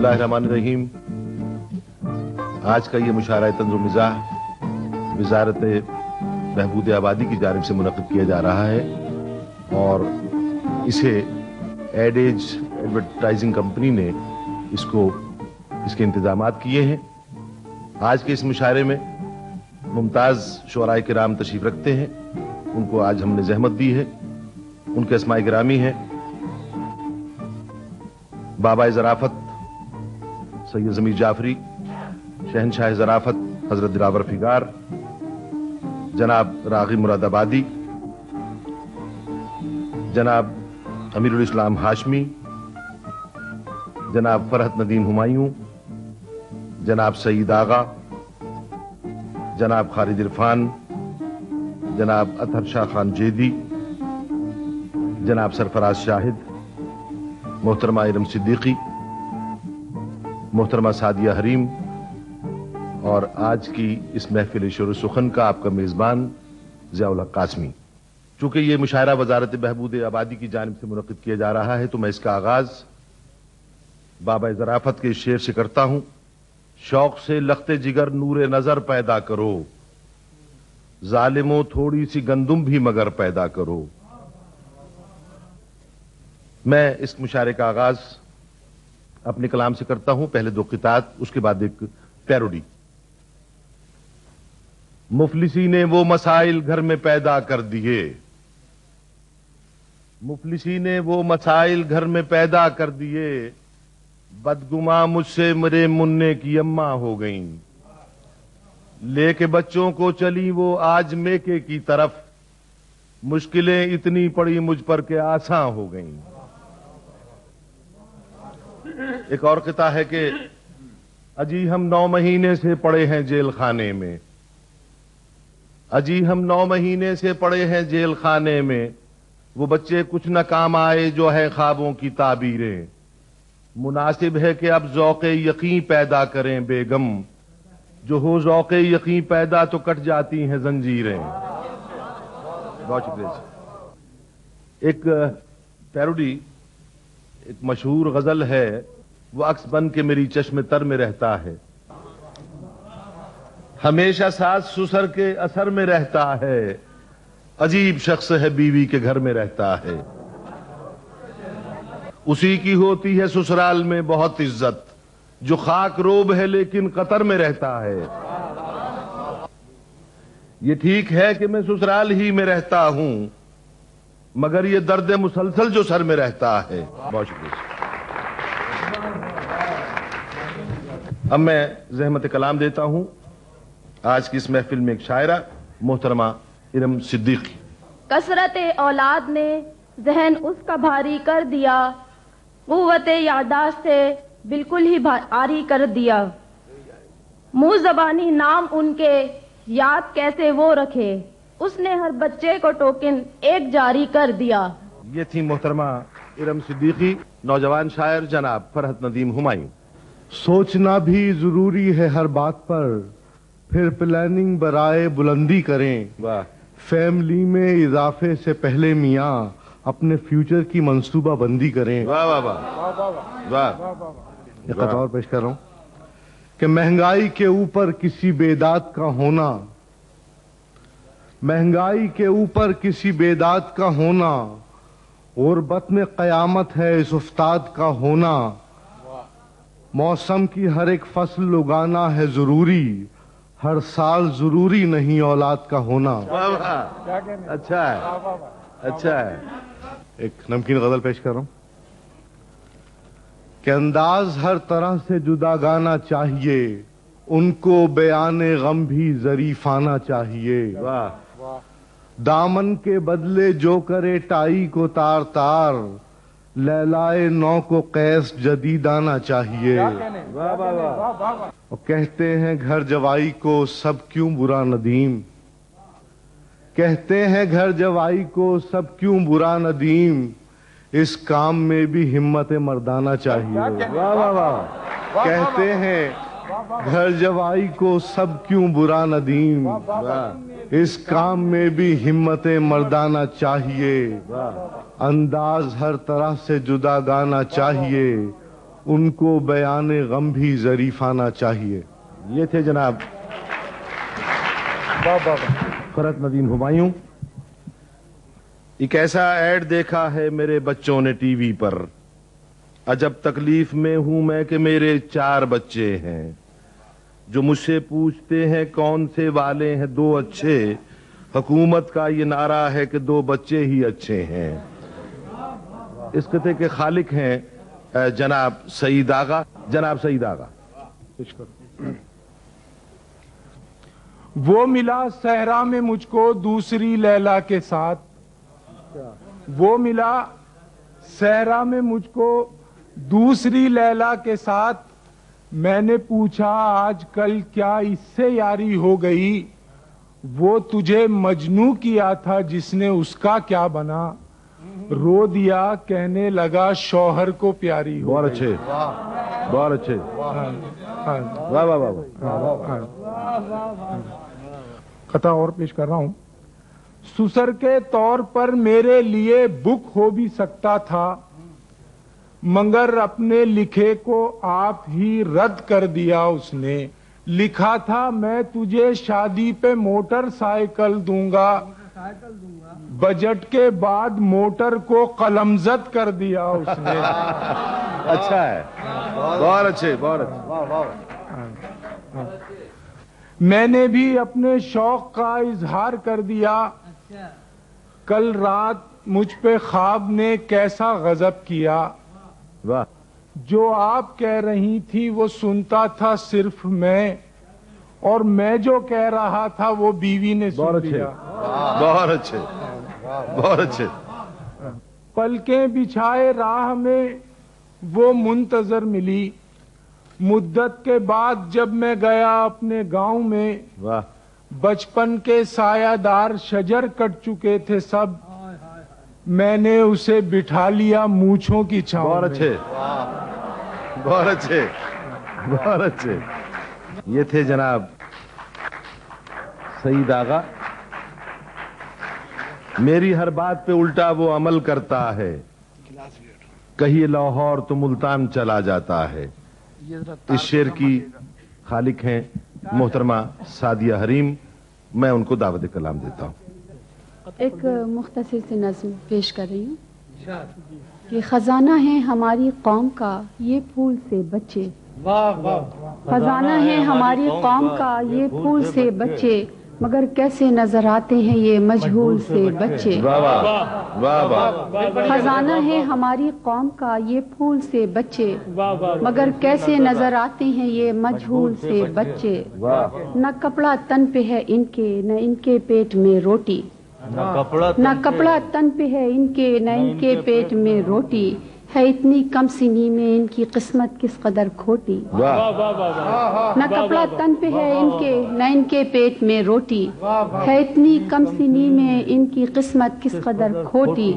اللہ الرحمن الرحیم. آج کا یہ مشاعرہ طنز و مزاح وزارت بہبود آبادی کی جانب سے منعقد کیا جا رہا ہے اور اسے ایڈیج ایڈورٹائزنگ کمپنی نے اس کے انتظامات کیے ہیں. آج کے اس مشاعرے میں ممتاز شعراء کرام تشریف رکھتے ہیں. ان کو آج ہم نے زحمت دی ہے. ان کے اسماء گرامی ہیں بابا ظرافت سید ضمیر جعفری، شہنشاہ ظرافت حضرت دلاور فگار، جناب راغب مراد آبادی، جناب امیر الاسلام ہاشمی، جناب فرحت ندیم ہمایوں، جناب سعید آغا، جناب خالد عرفان، جناب اطہر شاہ خان جیدی، جناب سرفراز شاہد، محترمہ ارم صدیقی، محترمہ سعدیہ حریم، اور آج کی اس محفل شعر و سخن کا آپ کا میزبان ضیاء الحق قاسمی. چونکہ یہ مشاعرہ وزارت بہبود آبادی کی جانب سے منعقد کیا جا رہا ہے تو میں اس کا آغاز بابا ظرافت کے شعر سے کرتا ہوں. شوق سے لخت جگر نور نظر پیدا کرو، ظالموں تھوڑی سی گندم بھی مگر پیدا کرو. میں اس مشاعرے کا آغاز اپنے کلام سے کرتا ہوں. پہلے 2 قطعات، اس کے بعد ایک پیروڈی. مفلسی نے وہ مسائل گھر میں پیدا کر دیے، مفلسی نے وہ مسائل گھر میں پیدا کر دیے، بدگماں مجھ سے میرے منع کی اماں ہو گئیں، لے کے بچوں کو چلی وہ آج میکے کی طرف، مشکلیں اتنی پڑی مجھ پر کہ آساں ہو گئیں. ایک اور قطعہ ہے کہ اجی ہم 9 مہینے سے پڑے ہیں جیل خانے میں، اجی ہم 9 مہینے سے پڑے ہیں جیل خانے میں، وہ بچے کچھ نہ کام آئے جو ہے خوابوں کی تعبیریں، مناسب ہے کہ اب ذوق یقین پیدا کریں بیگم، جو ہو ذوق یقین پیدا تو کٹ جاتی ہیں زنجیریں. بہت شکریہ. ایک پیروڈی، ایک مشہور غزل ہے، وہ عکس بن کے میری چشم تر میں رہتا ہے، ہمیشہ ساس سسر کے اثر میں رہتا ہے، عجیب شخص ہے بیوی کے گھر میں رہتا ہے، اسی کی ہوتی ہے سسرال میں بہت عزت، جو خاک روب ہے لیکن قطر میں رہتا ہے. یہ ٹھیک ہے کہ میں سسرال ہی میں رہتا ہوں، مگر یہ درد مسلسل جو سر میں رہتا ہے. بہت شکریہ. اب میں زحمت کلام دیتا ہوں آج کی اس محفل میں ایک شاعرہ محترمہ ارم صدیقی. کثرت اولاد نے ذہن اس کا بھاری کر دیا، قوت یادداشت سے بالکل ہی عاری کر دیا، منہ زبانی نام ان کے یاد کیسے وہ رکھے، اس نے ہر بچے کو ٹوکن ایک جاری کر دیا. یہ تھی محترمہ ارم صدیقی. نوجوان شاعر جناب فرحت ندیم ہمایوں. سوچنا بھی ضروری ہے ہر بات پر، پھر پلاننگ برائے بلندی کریں، واہ. فیملی میں اضافے سے پہلے میاں اپنے فیوچر کی منصوبہ بندی کریں. واہ واہ واہ واہ. ایک اور پیش کر رہا ہوں کہ مہنگائی کے اوپر کسی بیداد کا ہونا، مہنگائی کے اوپر کسی بیداد کا ہونا، غربت میں قیامت ہے اس افتاد کا ہونا، موسم کی ہر ایک فصل اگانا ہے ضروری، ہر سال ضروری نہیں اولاد کا ہونا. اچھا ہے، اچھا ہے. ایک نمکین غزل پیش کر رہا ہوں کہ انداز ہر طرح سے جدا گانا چاہیے، ان کو بیان غم بھی ظریفانہ چاہیے، واہ. دامن کے بدلے جو کرے ٹائی کو تار تار، لیلائے نو کو قیس جدید آنا چاہیے. واہ واہ واہ. اور کہتے ہیں گھر جوائی کو سب کیوں برا ندیم، کہتے ہیں گھر جوائی کو سب کیوں برا ندیم، اس کام میں بھی ہمت مردانہ چاہیے. واہ واہ واہ. کہتے ہیں گھر جوائی کو سب کیوں برا ندیم، اس کام میں بھی ہمت مردانہ چاہیے، انداز ہر طرح سے جدا گانا چاہیے، ان کو بیان غم بھی ظریفانہ چاہیے. یہ تھے جناب فرت ندیم ہمایوں. ایک ایسا ایڈ دیکھا ہے میرے بچوں نے ٹی وی پر، عجب تکلیف میں ہوں میں کہ میرے 4 بچے ہیں، جو مجھ سے پوچھتے ہیں کون سے والے ہیں 2 اچھے. حکومت کا یہ نعرہ ہے کہ 2 بچے ہی اچھے ہیں. اس خطے کے خالق ہیں جناب سعید آغا. جناب سعید آغا. وہ ملا صحرا میں مجھ کو دوسری لیلا کے ساتھ، وہ ملا صحرا میں مجھ کو دوسری لیلا کے ساتھ. میں نے پوچھا آج کل کیا اس سے یاری ہو گئی، وہ تجھے مجنوں کیا تھا جس نے اس کا کیا بنا. رو دیا کہنے لگا شوہر کو پیاری ہو. بہت اچھے، بہت اچھے. واہ واہ واہ. قطع اور پیش کر رہا ہوں. سسر کے طور پر میرے لیے بک ہو بھی سکتا تھا، مگر اپنے لکھے کو آپ ہی رد کر دیا. اس نے لکھا تھا میں تجھے شادی پہ موٹر سائیکل دوں گا، بجٹ کے بعد موٹر کو قلمزد کر دیا اس نے. اچھا ہے، بہت اچھے، بہت اچھے. میں نے بھی اپنے شوق کا اظہار کر دیا. کل رات مجھ پہ خواب نے کیسا غضب کیا. واہ. جو آپ کہہ رہی تھی وہ سنتا تھا صرف میں، اور میں جو کہہ رہا تھا وہ بیوی نے سن لیا. بہت اچھے، بہت اچھے. پلکیں بچھائے راہ میں وہ منتظر ملی، مدت کے بعد جب میں گیا اپنے گاؤں میں. واہ. بچپن کے سایہ دار شجر کٹ چکے تھے سب، میں نے اسے بٹھا لیا مونچھوں کی چھاؤں. بہت اچھے، بہت اچھے، بہت اچھے. یہ تھے جناب سعید آغا. میری ہر بات پہ الٹا وہ عمل کرتا ہے، کہیے لاہور تو ملتان چلا جاتا ہے. اس شعر کی خالق ہیں محترمہ سعدیہ حریم. میں ان کو دعوت کلام دیتا ہوں. ایک مختصر سی نظم پیش کر رہی ہوں کہ خزانہ ہے ہماری قوم کا یہ پھول سے بچے، خزانہ ہے ہماری قوم کا یہ پھول سے بچے، مگر کیسے نظر آتے ہیں یہ مجہول سے بچے. خزانہ ہے ہماری قوم کا یہ پھول سے بچے، مگر کیسے نظر آتے ہیں یہ مجہول سے بچے. نہ کپڑا تن پہ ہے ان کے نہ ان کے پیٹ میں روٹی، نہ کپڑا تن پہ ہے ان کے نہ ان کے پیٹ میں روٹی، ہے اتنی کم سنی میں ان کی قسمت کس قدر کھوٹی. نہ کپڑا تن پہ ہے ان کے نہ ان کے پیٹ میں روٹی، ہے اتنی کم سنی میں ان کی قسمت کس قدر کھوٹی.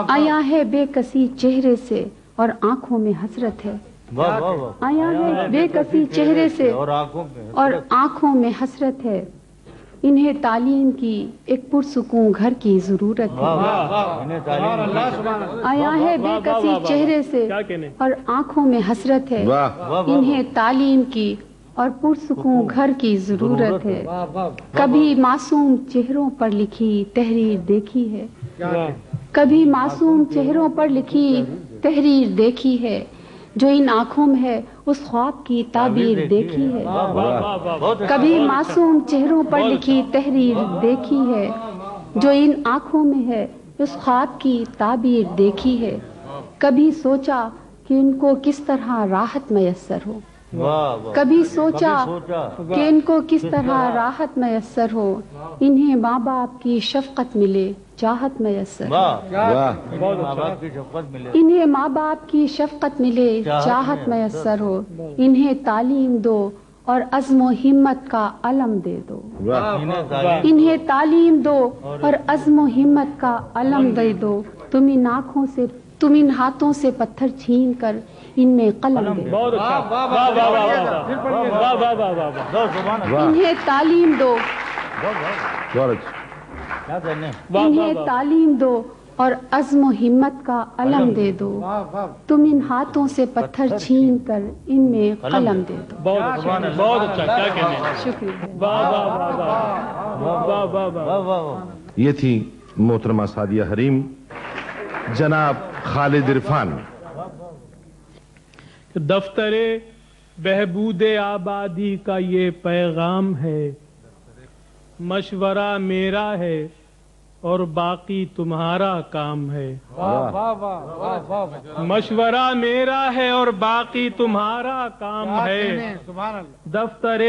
آیا ہے بے کسی چہرے سے اور آنکھوں میں حسرت ہے، آیا ہے بے کسی چہرے سے اور آنکھوں میں حسرت ہے. انہیں تعلیم کی ایک پرسکون گھر کی ضرورت ہے. آیا ہے بے کسی چہرے سے اور آنکھوں میں حسرت ہے، انہیں تعلیم کی اور پرسکون گھر کی ضرورت ہے. کبھی معصوم چہروں پر لکھی تحریر دیکھی ہے، کبھی معصوم چہروں پر لکھی تحریر دیکھی ہے، جو ان آنکھوں میں ہے اس خواب کی تعبیر دیکھی ہے. کبھی معصوم چہروں پر لکھی تحریر دیکھی ہے، جو ان آنکھوں میں ہے اس خواب کی تعبیر دیکھی ہے. کبھی سوچا کہ ان کو کس طرح راحت میسر ہو، کبھی سوچا کہ ان کو کس طرح راحت میسر ہو، انہیں ماں باپ کی شفقت ملے چاہت میسر، انہیں ماں باپ کی شفقت ملے چاہت میسر ہو. انہیں تعلیم دو اور عزم و ہمت کا علم دے دو، انہیں تعلیم دو اور عزم و ہمت کا علم دے دو. تم ان ہاتھوں سے پتھر چھین کر ان میں قلم دے دو. انہیں تعلیم دو، انہیں تعلیم دو اور عزم و ہمت کا علم دے دو. تم ان ہاتھوں سے پتھر چھین کر ان میں قلم دے دو. بہت اچھا، کیا کہنے ہیں. شکریہ. یہ تھی محترمہ سعدیہ حریم. جناب خالد عرفان. دفتر بہبود آبادی کا یہ پیغام ہے، مشورہ میرا ہے اور باقی تمہارا کام ہے. مشورہ میرا ہے اور باقی تمہارا کام ہے. دفتر